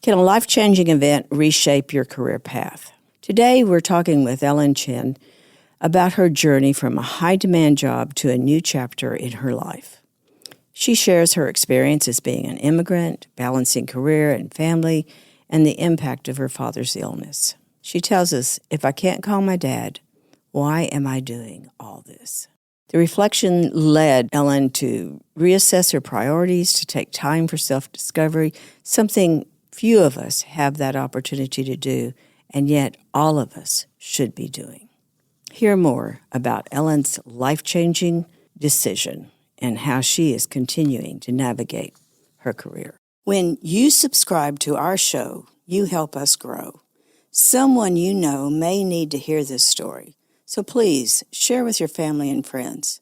Can a life-changing event reshape your career path? Today, we're talking with Ellen Chen about her journey from a high-demand job to a new chapter in her life. She shares her experience as being an immigrant, balancing career and family, and the impact of her father's illness. She tells us, if I can't call my dad, why am I doing all this? The reflection led Ellen to reassess her priorities, to take time for self-discovery, something few of us have that opportunity to do, and yet all of us should be doing. Hear more about Ellen's life-changing decision and how she is continuing to navigate her career. When you subscribe to our show, you help us grow. Someone you know may need to hear this story, so please share with your family and friends.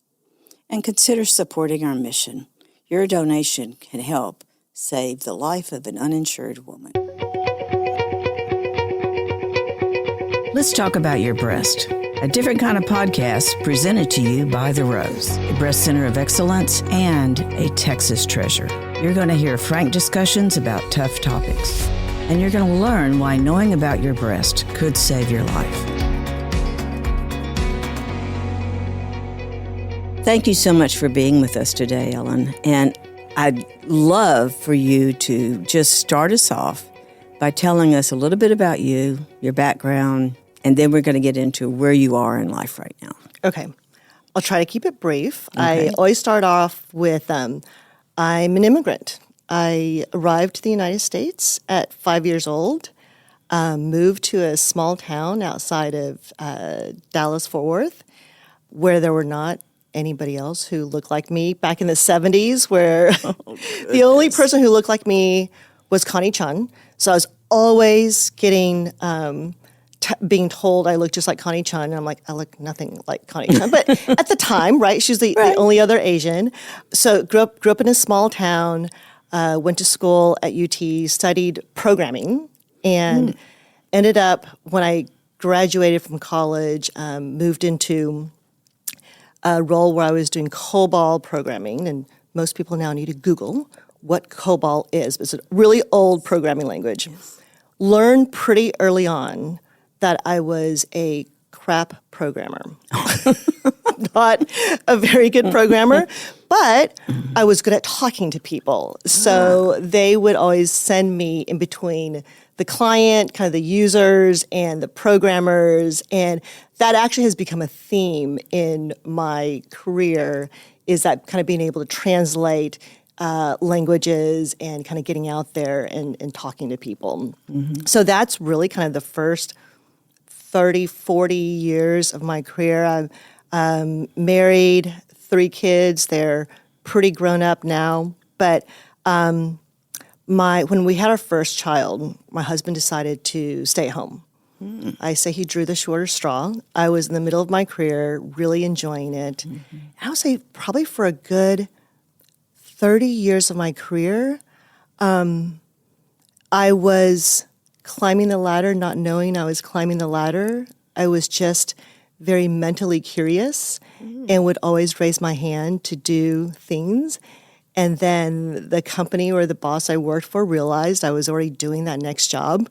And consider supporting our mission. Your donation can help save the life of an uninsured woman. Let's talk about your breast. A different kind of podcast presented to you by The Rose, a breast center of excellence and a Texas treasure. You're going to hear frank discussions about tough topics, and you're going to learn why knowing about your breast could save your life. Thank you so much for being with us today, Ellen. And I'd love for you to just start us off by telling us a little bit about you, your background, and then we're going to get into where you are in life right now. Okay. I'll try to keep it brief. Okay. I always start off with I'm an immigrant. I arrived to the United States at 5 years old, moved to a small town outside of Dallas-Fort Worth, where there were not anybody else who looked like me back in the 70s, where the only person who looked like me was Connie Chun. So I was always getting being told I look just like Connie Chun, and I'm like, I look nothing like Connie Chun. But at the time, right, she was the only other Asian. So grew up in a small town, went to school at UT, studied programming, and ended up, when I graduated from college, moved into a role where I was doing COBOL programming, and most people now need to Google what COBOL is. It's a really old programming language. Yes. Learned pretty early on that I was a crap programmer. Not a very good programmer, but I was good at talking to people. So they would always send me in between the client, kind of the users, and the programmers. And that actually has become a theme in my career, is that kind of being able to translate languages and kind of getting out there and talking to people. Mm-hmm. So that's really kind of the first 30, 40 years of my career. I'm married, 3 kids. They're pretty grown up now. But when we had our first child, my husband decided to stay home. I say he drew the shorter straw. I was in the middle of my career, really enjoying it. Mm-hmm. I would say probably for a good 30 years of my career, I was climbing the ladder, not knowing I was climbing the ladder. I was just very mentally curious and would always raise my hand to do things. And then the company or the boss I worked for realized I was already doing that next job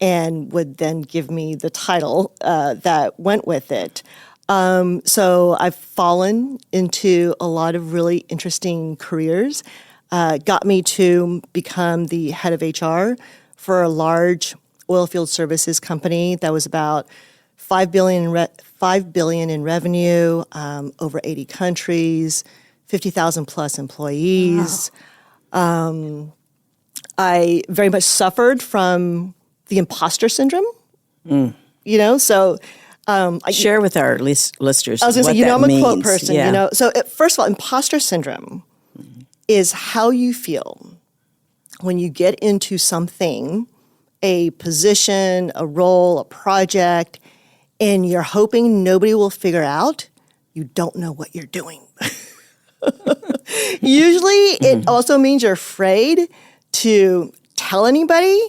and would then give me the title that went with it. So I've fallen into a lot of really interesting careers. Got me to become the head of HR for a large oilfield services company that was about $5 billion in revenue, over 80 countries, 50,000 plus employees. Wow. I very much suffered from the imposter syndrome. So share with our listeners. I was going to say, I'm a quote person. Yeah. So first of all, imposter syndrome is how you feel when you get into something, a position, a role, a project, and you're hoping nobody will figure out you don't know what you're doing. Usually it also means you're afraid to tell anybody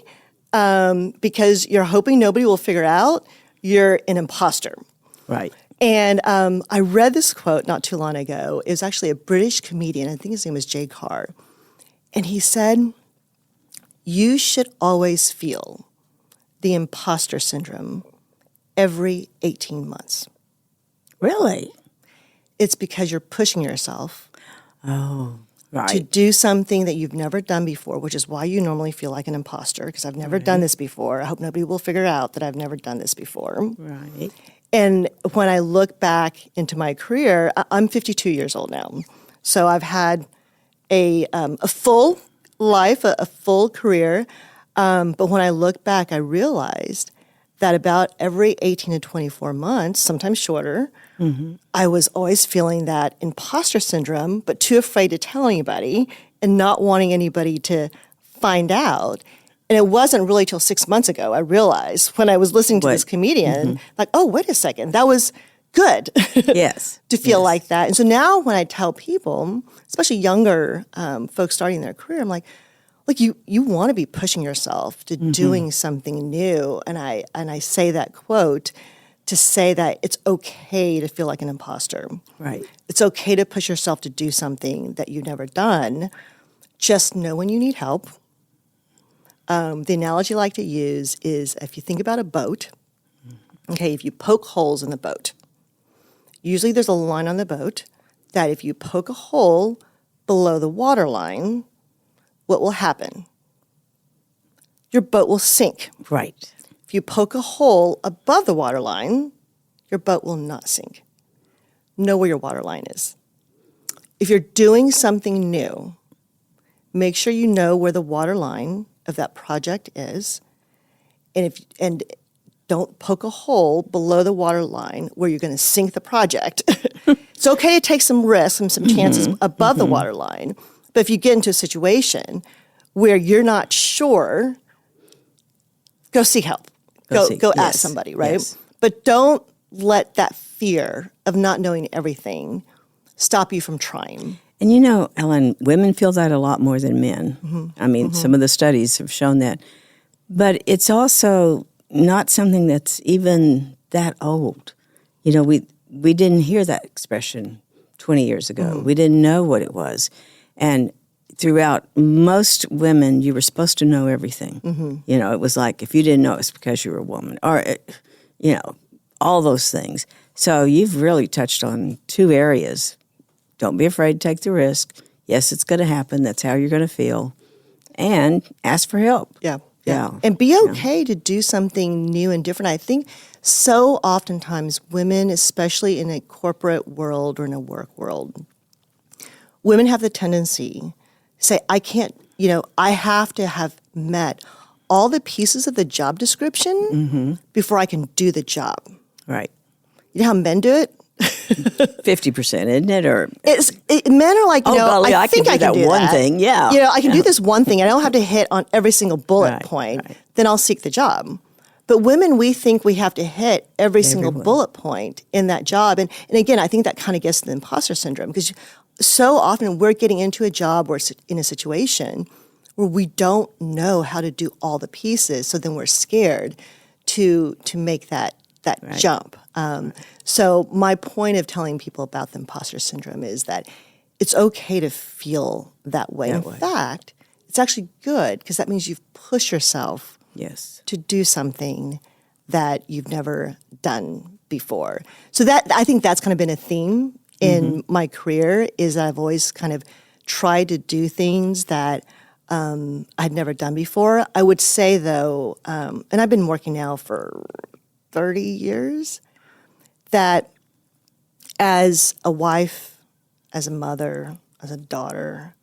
because you're hoping nobody will figure out you're an imposter. Right. And I read this quote not too long ago. It was actually a British comedian. I think his name was Jay Carr. And he said, you should always feel the imposter syndrome every 18 months. Really? It's because you're pushing yourself Oh, to right. do something that you've never done before, which is why you normally feel like an imposter, because I've never done this before. I hope nobody will figure out that I've never done this before. Right. And when I look back into my career, I'm 52 years old now. So I've had a full life, a full career. But when I look back, I realized that about every 18 to 24 months, sometimes shorter, I was always feeling that imposter syndrome, but too afraid to tell anybody and not wanting anybody to find out. And it wasn't really till 6 months ago I realized when I was listening to this comedian, like, oh, wait a second, that was good Yes. to feel like that. And so now when I tell people, especially younger folks starting their career, I'm like, you want to be pushing yourself to doing something new. And I say that quote to say that it's okay to feel like an imposter. Right. It's okay to push yourself to do something that you've never done. Just know when you need help. The analogy I like to use is if you think about a boat, okay, if you poke holes in the boat, usually there's a line on the boat that if you poke a hole below the water line, what will happen? Your boat will sink. Right. If you poke a hole above the water line, your boat will not sink. Know where your water line is. If you're doing something new, make sure you know where the water line of that project is, and don't poke a hole below the water line where you're going to sink the project. It's okay to take some risks and some chances above the water line, but if you get into a situation where you're not sure, go seek help. Go ask somebody, right? Yes. But don't let that fear of not knowing everything stop you from trying. And you know, Ellen, women feel that a lot more than men. I mean, some of the studies have shown that. But it's also not something that's even that old. You know, we didn't hear that expression 20 years ago. We didn't know what it was. And throughout most women, you were supposed to know everything. You know, it was like if you didn't know, it's because you were a woman. Or, you know, all those things. So you've really touched on two areas. Don't be afraid to take the risk. Yes, it's going to happen. That's how you're going to feel. And ask for help. Yeah. Yeah. And be okay to do something new and different. I think so oftentimes women, especially in a corporate world or in a work world, women have the tendency to say, I can't, you know, I have to have met all the pieces of the job description before I can do the job. Right. You know how men do it? 50%, isn't it? Or men are like, you know, golly, I think I can do that one that. thing. Yeah. You know, I can do this one thing. I don't have to hit on every single bullet point. Right. Then I'll seek the job. But women, we think we have to hit every single bullet point in that job. And again, I think that kind of gets to the imposter syndrome because so often we're getting into a job or in a situation where we don't know how to do all the pieces. So then we're scared to make that jump. So my point of telling people about the imposter syndrome is that it's okay to feel that way. In fact, it's actually good because that means you've pushed yourself to do something that you've never done before. So that I think that's kind of been a theme in my career is I've always kind of tried to do things that I'd never done before. I would say though, and I've been working now for 30 years, that as a wife, as a mother, as a daughter,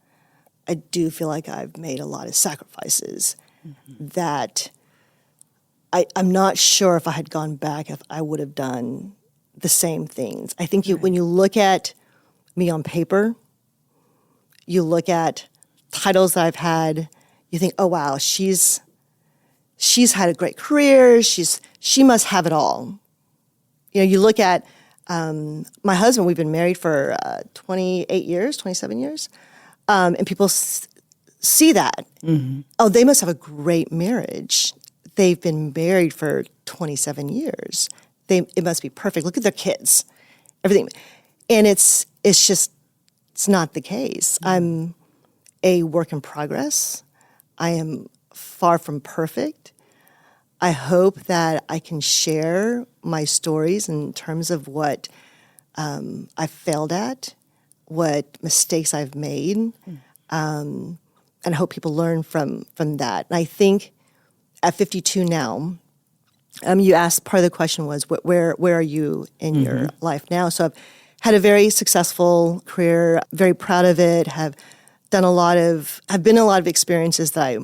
I do feel like I've made a lot of sacrifices that I'm not sure if I had gone back if I would have done the same things. I think when you look at me on paper, you look at titles that I've had, you think, oh wow, she's had a great career, she must have it all. You know, you look at my husband, we've been married for 28 years, 27 years, and people see that. Oh, they must have a great marriage. They've been married for 27 years. It must be perfect. Look at their kids, everything. And it's not the case. I'm a work in progress. I am far from perfect. I hope that I can share my stories in terms of what I've failed at, what mistakes I've made, and I hope people learn from that. And I think at 52 now, you asked, part of the question was, where are you in your life now? So I've had a very successful career, very proud of it, have been a lot of experiences that I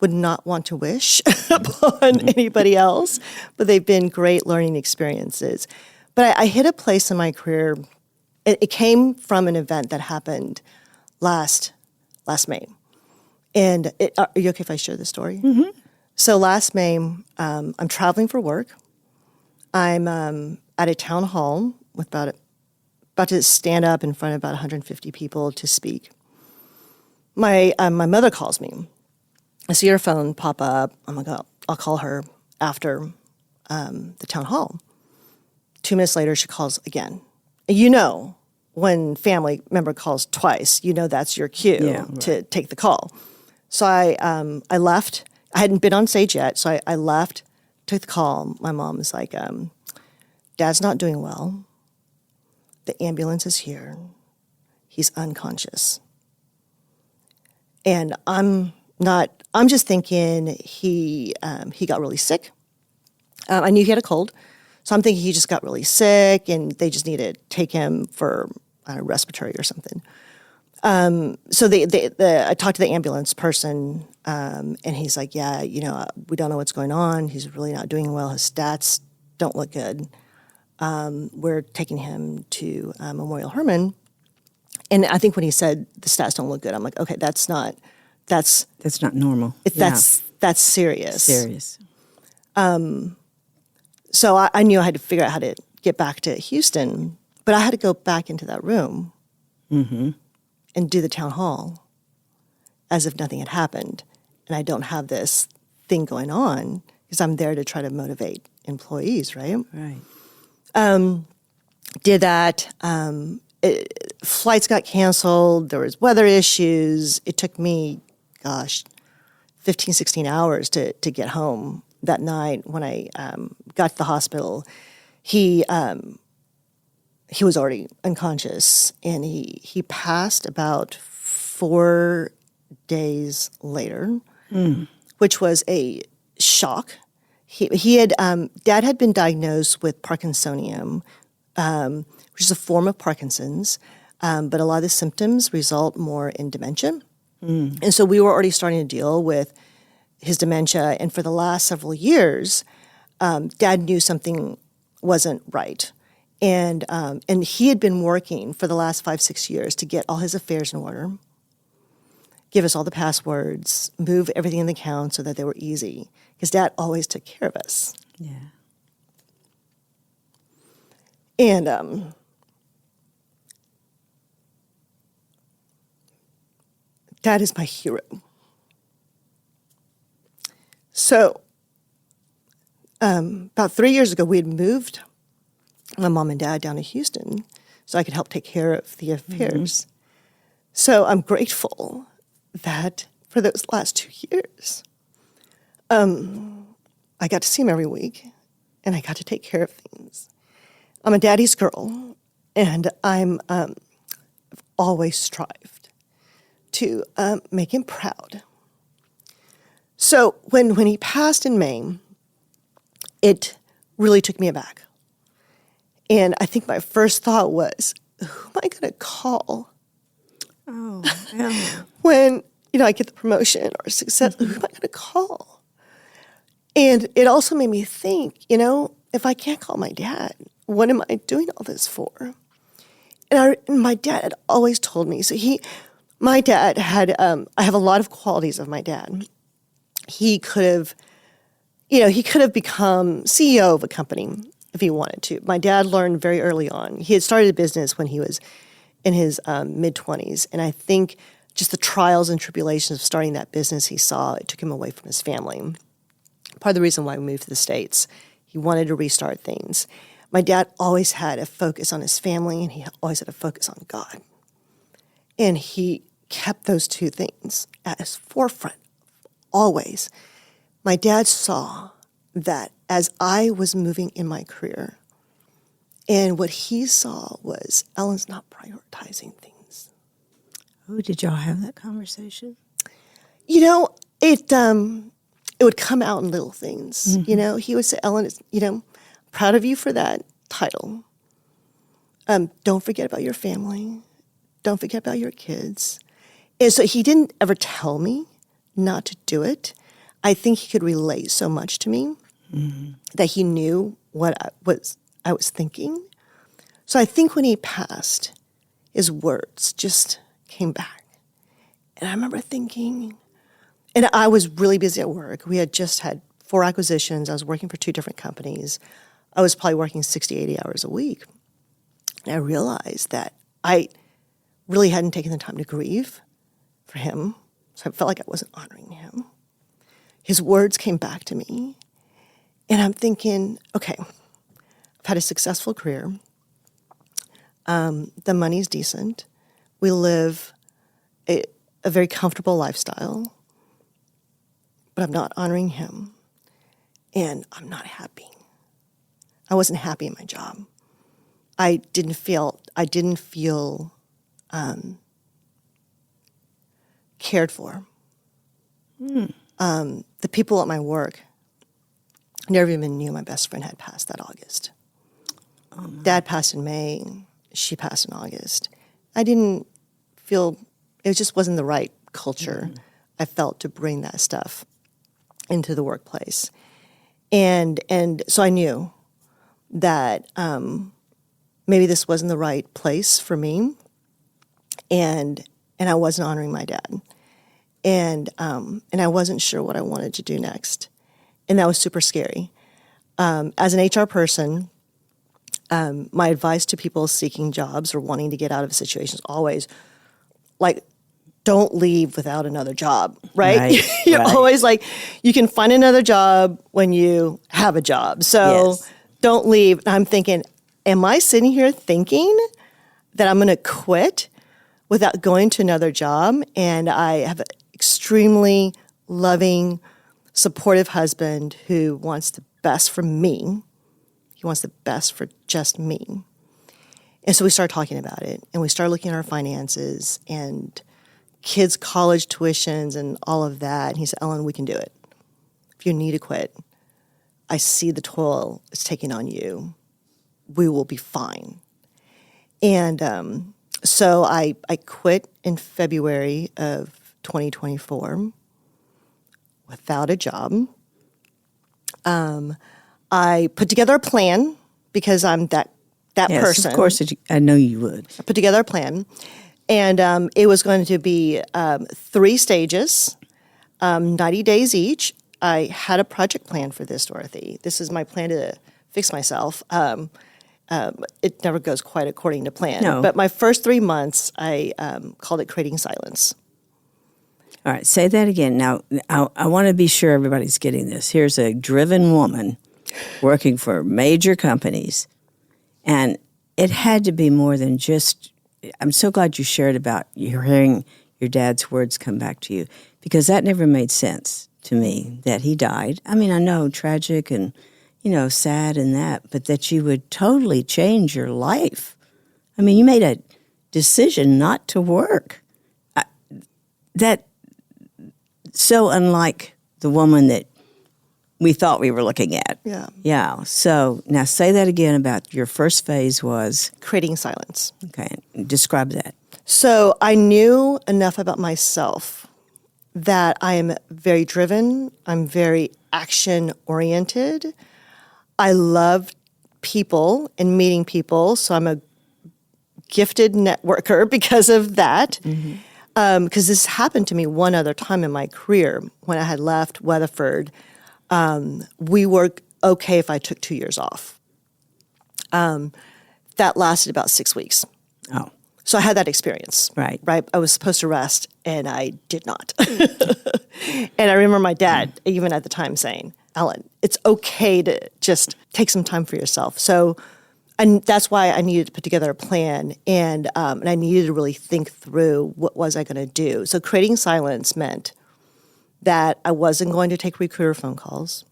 would not want to wish upon anybody else, but they've been great learning experiences. But I hit a place in my career, it came from an event that happened last May. And are you okay if I share the story? Mm-hmm. So last May, I'm traveling for work. I'm at a town hall with about to stand up in front of about 150 people to speak. My mother calls me. I see her phone pop up. I'm like, oh, I'll call her after the town hall. 2 minutes later, she calls again. And when family member calls twice, that's your cue to take the call. So I left. I hadn't been on stage yet, so I left, took the call. My mom was like, Dad's not doing well. The ambulance is here. He's unconscious. And I'm just thinking he got really sick. I knew he had a cold. So I'm thinking he just got really sick and they just need to take him for respiratory or something. So I talked to the ambulance person and he's like, yeah, we don't know what's going on. He's really not doing well. His stats don't look good. We're taking him to Memorial Hermann. And I think when he said the stats don't look good, I'm like, okay, that's not normal. That's serious. Serious. So I knew I had to figure out how to get back to Houston, but I had to go back into that room and do the town hall as if nothing had happened. And I don't have this thing going on because I'm there to try to motivate employees, right? Right. Did that. Flights got canceled. There was weather issues. It took me, 15, 16 hours to get home that night. When I got to the hospital, he was already unconscious, and he passed about 4 days later, which was a shock. Dad had been diagnosed with Parkinsonian, which is a form of Parkinson's, but a lot of the symptoms result more in dementia. And so we were already starting to deal with his dementia, and for the last several years, Dad knew something wasn't right. And he had been working for the last 5-6 years to get all his affairs in order, give us all the passwords, move everything in the account so that they were easy, because Dad always took care of us. Yeah. And Dad is my hero. So about 3 years ago, we had moved my mom and dad down to Houston so I could help take care of the affairs. So I'm grateful that for those last 2 years, I got to see him every week, and I got to take care of things. I'm a daddy's girl, and I've always strived to make him proud. So when he passed in May, it really took me aback. And I think my first thought was, who am I going to call? Oh, yeah. When, I get the promotion or success, who am I going to call? And it also made me think, if I can't call my dad, what am I doing all this for? And my dad had always told me, my dad had, I have a lot of qualities of my dad. He could have become CEO of a company if he wanted to. My dad learned very early on. He had started a business when he was in his mid-20s, and I think just the trials and tribulations of starting that business he saw, it took him away from his family. Part of the reason why we moved to the States, he wanted to restart things. My dad always had a focus on his family, and he always had a focus on God. And he kept those two things at his forefront always, my dad saw that as I was moving in my career, and what he saw was Ellen's not prioritizing things. Oh, did y'all have that conversation? You know, it would come out in little things. You know, he would say, Ellen, proud of you for that title. Don't forget about your family. Don't forget about your kids. And so he didn't ever tell me not to do it. I think he could relate so much to me that he knew what I was thinking. So I think when he passed, his words just came back. And I remember thinking, and I was really busy at work. We had just had 4 acquisitions. I was working for 2 different companies. I was probably working 60, 80 hours a week. And I realized that I really hadn't taken the time to grieve for him. So I felt like I wasn't honoring him. His words came back to me. And I'm thinking, okay, I've had a successful career. The money's decent. We live a very comfortable lifestyle. But I'm not honoring him. And I'm not happy. I wasn't happy in my job. I didn't feel cared for. The people at my work never even knew my best friend had passed that August. Dad passed in May. She passed in August. I didn't feel, it just wasn't the right culture I felt to bring that stuff into the workplace. And so I knew that maybe this wasn't the right place for me, and I wasn't honoring my dad, and I wasn't sure what I wanted to do next, and that was super scary. As an HR person, my advice to people seeking jobs or wanting to get out of a situation is always, like, don't leave without another job, right? You're always like, you can find another job when you have a job. So don't leave. I'm thinking, am I sitting here thinking that I'm going to quit without going to another job? And I have an extremely loving, supportive husband who wants the best for me. He wants the best for just me. And so we started talking about it, and we started looking at our finances and kids' college tuitions and all of that. And he said, Ellen, we can do it. If you need to quit, I see the toll it's taking on you. We will be fine. And so I quit in February of 2024 without a job. I put together a plan because I'm that person. Yes, of course, I know you would. I put together a plan. And it was going to be 3 stages, 90 days each. I had a project plan for this, Dorothy. This is my plan to fix myself. It never goes quite according to plan. No. But my first 3 months, I called it Creating Silence. All right, say that again. Now, I want to be sure everybody's getting this. Here's a driven woman working for major companies, and it had to be more than just... I'm so glad you shared about you hearing your dad's words come back to you, because that never made sense to me, that he died. I mean, I know, tragic and, sad and that, but that you would totally change your life. I mean, you made a decision not to work. That so unlike the woman that we thought we were looking at. Yeah. Yeah. So now say that again about your first phase was? Creating silence. Okay. Describe that. So I knew enough about myself that I am very driven. I'm very action-oriented. I love people and meeting people, so I'm a gifted networker because of that. Because this happened to me one other time in my career when I had left Weatherford. We were okay if I took 2 years off. That lasted about 6 weeks. Oh. So I had that experience. Right. I was supposed to rest, and I did not. And I remember my dad, even at the time, saying, Ellen, it's okay to just take some time for yourself. So and that's why I needed to put together a plan, and I needed to really think through what was I going to do. So creating silence meant that I wasn't going to take recruiter phone calls.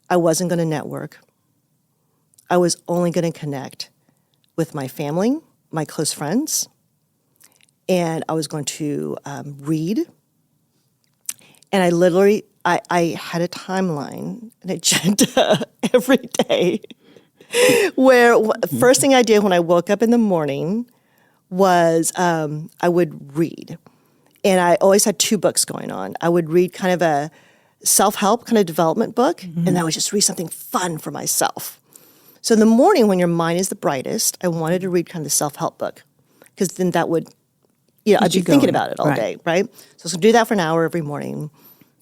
I wasn't going to network. I was only going to connect with my family, my close friends, and I was going to read. And I literally, I had a timeline, an agenda every day, where first thing I did when I woke up in the morning was I would read. And I always had two books going on. I would read kind of a self-help kind of development book, and I would just read something fun for myself. So in the morning when your mind is the brightest, I wanted to read kind of the self-help book, because then that would, I'd be thinking about it all day, right? So I was going to do that for an hour every morning.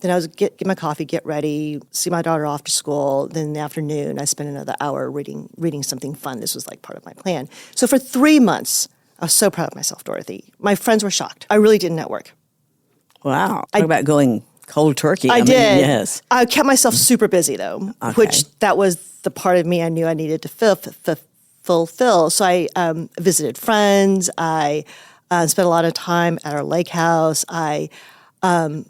Then I was get my coffee, get ready, see my daughter off to school. Then in the afternoon, I spent another hour reading something fun. This was like part of my plan. So for 3 months, I was so proud of myself, Dorothy. My friends were shocked. I really didn't network. Wow. Talk about going cold turkey. I did. Yes. I kept myself super busy, though, which that was the part of me I knew I needed to fulfill. So I visited friends. I spent a lot of time at our lake house. I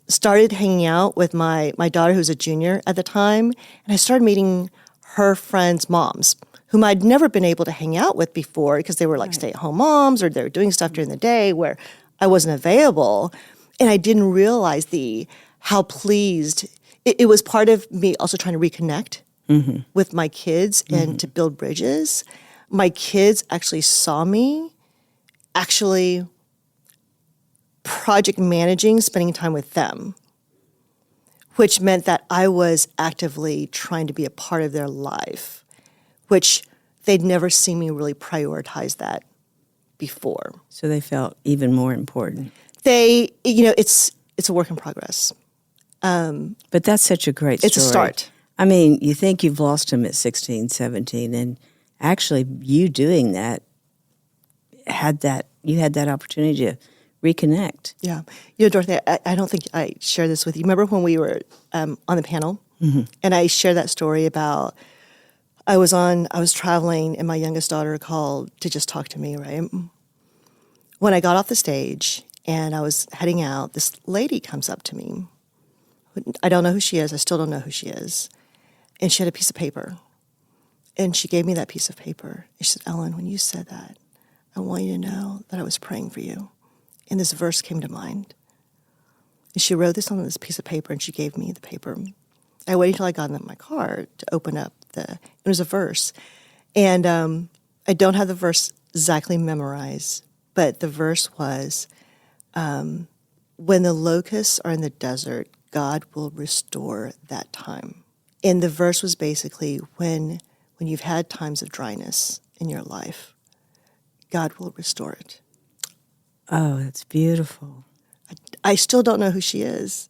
started hanging out with my daughter, who was a junior at the time, and I started meeting her friends' moms, whom I'd never been able to hang out with before because they were like stay-at-home moms, or they were doing stuff during the day where I wasn't available. And I didn't realize how pleased it was. Part of me also trying to reconnect with my kids and to build bridges. My kids actually saw me project managing, spending time with them, which meant that I was actively trying to be a part of their life, which they'd never seen me really prioritize that before. So they felt even more important. It's a work in progress. But that's such a great story. It's a start. I mean, you think you've lost him at 16, 17, and actually you doing that, you had that opportunity to reconnect. Yeah. Dorothy, I don't think I shared this with you. Remember when we were on the panel, and I shared that story about I was traveling, and my youngest daughter called to just talk to me, right? When I got off the stage and I was heading out, this lady comes up to me. I don't know who she is. I still don't know who she is. And she had a piece of paper. And she gave me that piece of paper. And she said, "Ellen, when you said that, I want you to know that I was praying for you." And this verse came to mind. And she wrote this on this piece of paper, and she gave me the paper. I waited until I got in my car to open up it was a verse. And I don't have the verse exactly memorized, but the verse was, when the locusts are in the desert, God will restore that time. And the verse was basically, when you've had times of dryness in your life, God will restore it. Oh, that's beautiful. I still don't know who she is.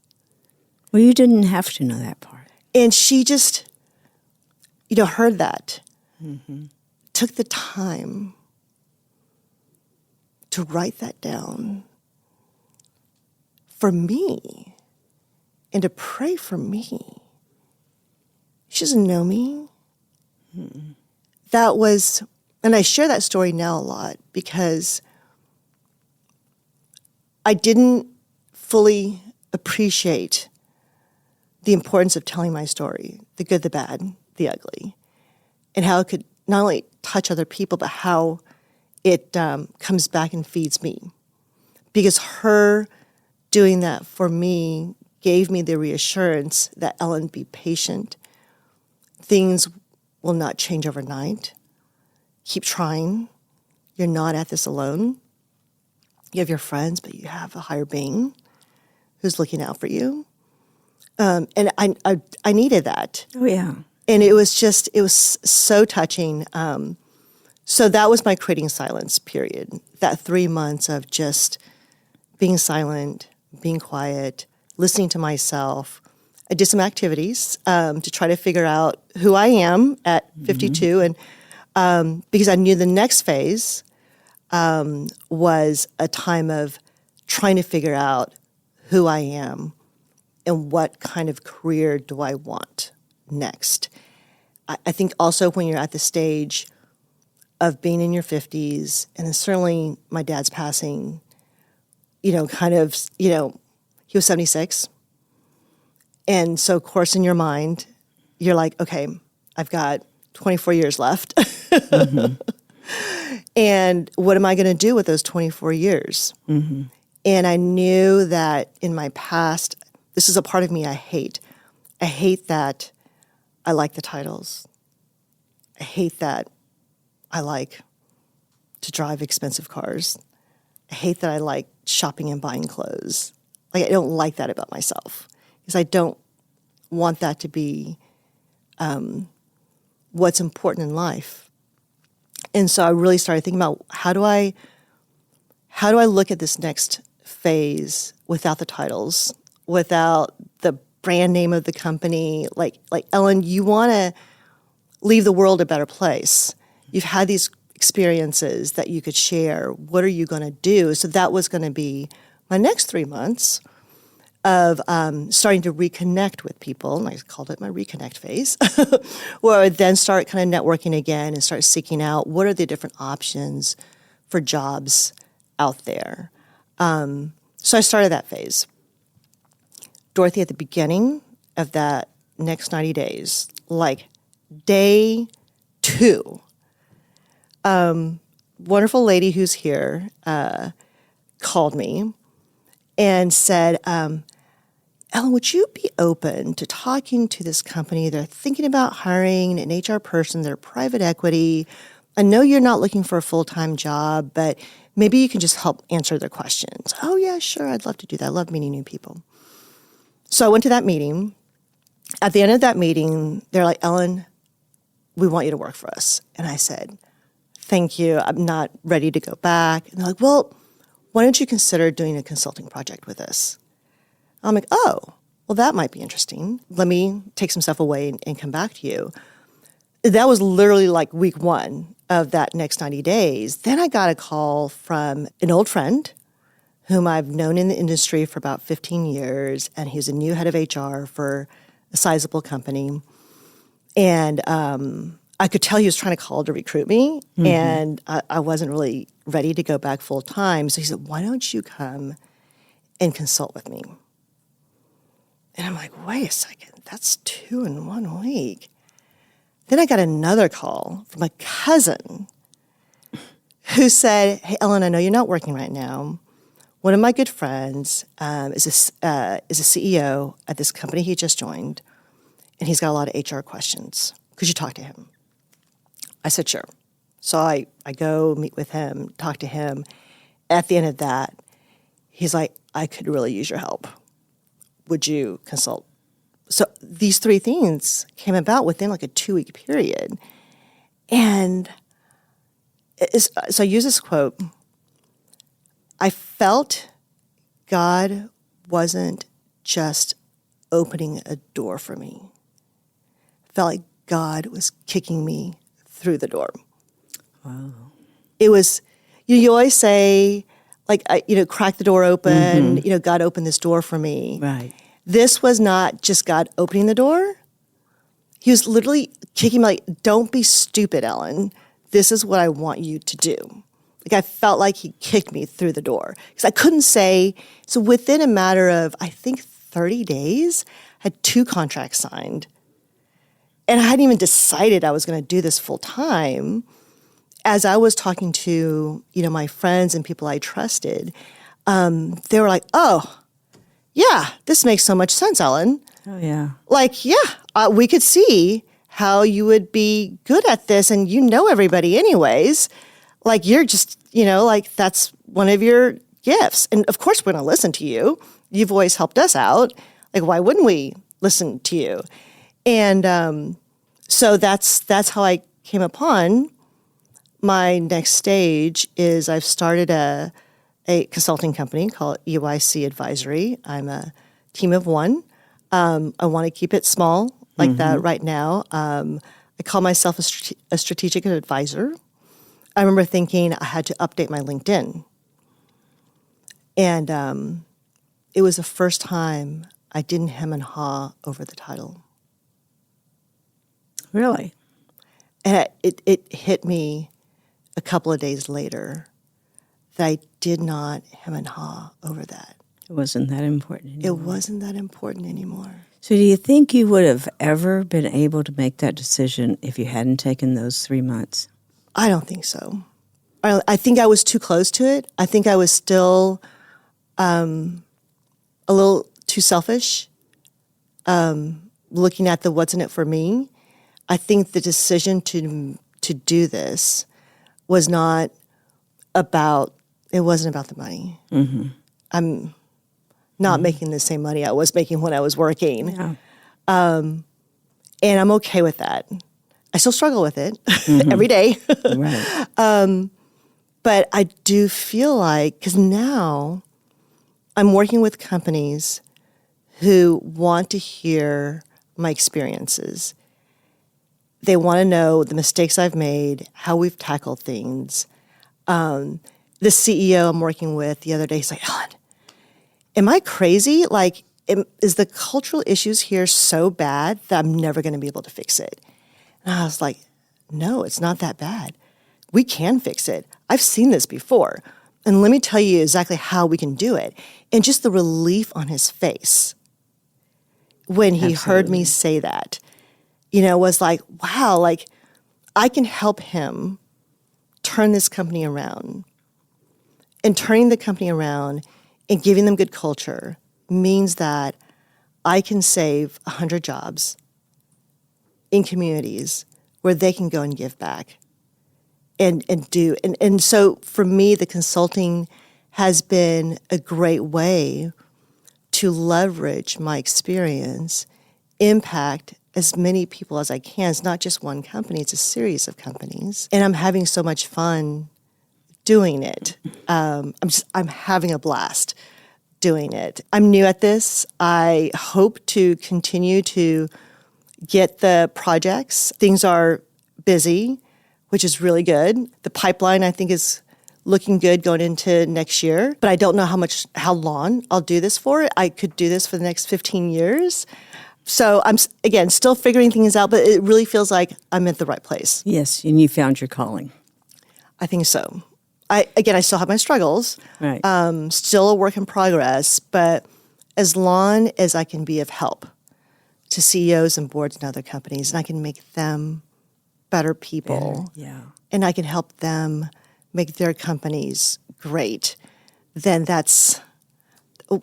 Well, you didn't have to know that part. And she just, heard that, took the time to write that down for me and to pray for me. She doesn't know me. That was, and I share that story now a lot because I didn't fully appreciate the importance of telling my story, the good, the bad, the ugly, and how it could not only touch other people, but how it comes back and feeds me. Because her doing that for me gave me the reassurance that, Ellen, be patient. Things will not change overnight. Keep trying. You're not at this alone. You have your friends, but you have a higher being who's looking out for you. And I needed that. Oh, yeah. And it was so touching. So that was my creating silence period, that 3 months of just being silent, being quiet, listening to myself. I did some activities to try to figure out who I am at 52. And because I knew the next phase was a time of trying to figure out who I am and what kind of career do I want next. I think also when you're at the stage of being in your 50s, and then certainly my dad's passing, he was 76. And so, of course, in your mind, you're like, okay, I've got 24 years left. And what am I going to do with those 24 years? And I knew that in my past, this is a part of me I hate. I hate that I like the titles. I hate that I like to drive expensive cars. I hate that I like shopping and buying clothes. Like, I don't like that about myself because I don't want that to be what's important in life. And so I really started thinking about how do I look at this next phase without the titles, without the brand name of the company. Like Ellen, you want to leave the world a better place. You've had these experiences that you could share. What are you going to do? So that was going to be my next 3 months of starting to reconnect with people. And I called it my reconnect phase, where I would then start kind of networking again and start seeking out what are the different options for jobs out there. So I started that phase. Dorothy, at the beginning of that next 90 days, like day 2, wonderful lady who's here called me and said, Ellen, would you be open to talking to this company? They're thinking about hiring an HR person. They're private equity. I know you're not looking for a full-time job, but maybe you can just help answer their questions. Oh, yeah, sure. I'd love to do that. I love meeting new people. So I went to that meeting. At the end of that meeting, they're like, Ellen, we want you to work for us. And I said, thank you. I'm not ready to go back. And they're like, well, why don't you consider doing a consulting project with us? I'm like, oh, well, that might be interesting. Let me take some stuff away and come back to you. That was literally like week 1 of that next 90 days. Then I got a call from an old friend whom I've known in the industry for about 15 years, and he's a new head of HR for a sizable company. And I could tell he was trying to call to recruit me, and I wasn't really ready to go back full time. So he said, why don't you come and consult with me? And I'm like, wait a second, that's 2 in 1 week. Then I got another call from a cousin who said, hey, Ellen, I know you're not working right now. One of my good friends is a CEO at this company he just joined, and he's got a lot of HR questions. Could you talk to him? I said, sure. So I go meet with him, talk to him. At the end of that, he's like, I could really use your help. Would you consult? So these 3 things came about within like a 2-week period. And so I use this quote. I felt God wasn't just opening a door for me. I felt like God was kicking me through the door. Wow. It was, you always say, like, crack the door open, God opened this door for me. Right. This was not just God opening the door. He was literally kicking me like, don't be stupid, Ellen. This is what I want you to do. Like, I felt like he kicked me through the door. Because I couldn't say, so within a matter of, I think, 30 days, I had 2 contracts signed. And I hadn't even decided I was going to do this full time. As I was talking to, my friends and people I trusted, they were like, oh, yeah, this makes so much sense, Ellen. Oh, yeah. Like, yeah, we could see how you would be good at this, and you know everybody anyways. Like, you're just, like, that's one of your gifts. And of course, we're going to listen to you. You've always helped us out. Like, why wouldn't we listen to you? And so that's how I came upon my next stage. Is I've started a consulting company called EYC Advisory. I'm a team of 1. I want to keep it small like that right now. I call myself a strategic advisor. I remember thinking I had to update my LinkedIn. And it was the first time I didn't hem and haw over the title. Really? And it hit me a couple of days later that I did not hem and haw over that. It wasn't that important anymore. It wasn't that important anymore. So do you think you would have ever been able to make that decision if you hadn't taken those 3 months? I don't think so. I think I was too close to it. I think I was still a little too selfish, looking at the what's in it for me. I think the decision to do this was not about, it wasn't about the money. Mm-hmm. I'm not making the same money I was making when I was working. Yeah. And I'm okay with that. I still struggle with it every day. Right. But I do feel like, because now I'm working with companies who want to hear my experiences. They want to know the mistakes I've made, how we've tackled things. The CEO I'm working with the other day, he's like, Ellen, am I crazy? Like, is the cultural issues here so bad that I'm never going to be able to fix it? And I was like, no, it's not that bad. We can fix it. I've seen this before. And let me tell you exactly how we can do it. And just the relief on his face when he heard me say that, was like, wow, like I can help him turn this company around. And turning the company around and giving them good culture means that I can save 100 jobs in communities where they can go and give back and do. And so for me, the consulting has been a great way to leverage my experience, impact as many people as I can. It's not just one company, it's a series of companies. And I'm having so much fun doing it. I'm having a blast doing it. I'm new at this. I hope to continue to get the projects. Things are busy, which is really good. The pipeline, I think, is looking good going into next year, but I don't know how long I'll do this for. I could do this for the next 15 years. So I'm, again, still figuring things out, but it really feels like I'm at the right place. Yes, and you found your calling. I think so. I still have my struggles. Right. Still a work in progress, but as long as I can be of help to CEOs and boards and other companies, and I can make them better people, and I can help them make their companies great, then that's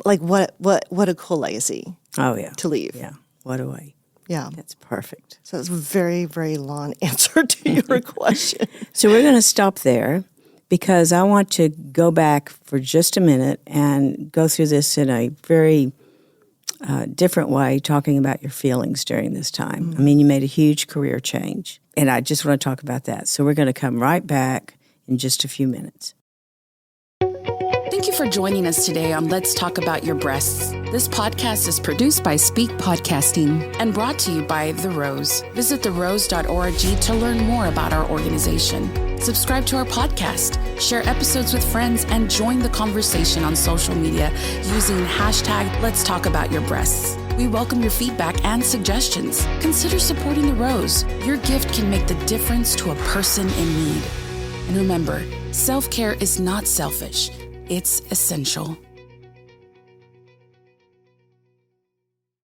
like what a cool legacy. Oh yeah, to leave. Yeah, what a way. Yeah, that's perfect. So it's a very, very long answer to your question. So we're going to stop there because I want to go back for just a minute and go through this in a very different way, talking about your feelings during this time. Mm-hmm. I mean, you made a huge career change, and I just want to talk about that. So we're going to come right back in just a few minutes. Thank you for joining us today on Let's Talk About Your Breasts. This podcast is produced by Speak Podcasting and brought to you by The Rose. Visit therose.org to learn more about our organization. Subscribe to our podcast, share episodes with friends, and join the conversation on social media using hashtag Let's Talk About Your Breasts. We welcome your feedback and suggestions. Consider supporting The Rose. Your gift can make the difference to a person in need. And remember, self-care is not selfish. It's essential.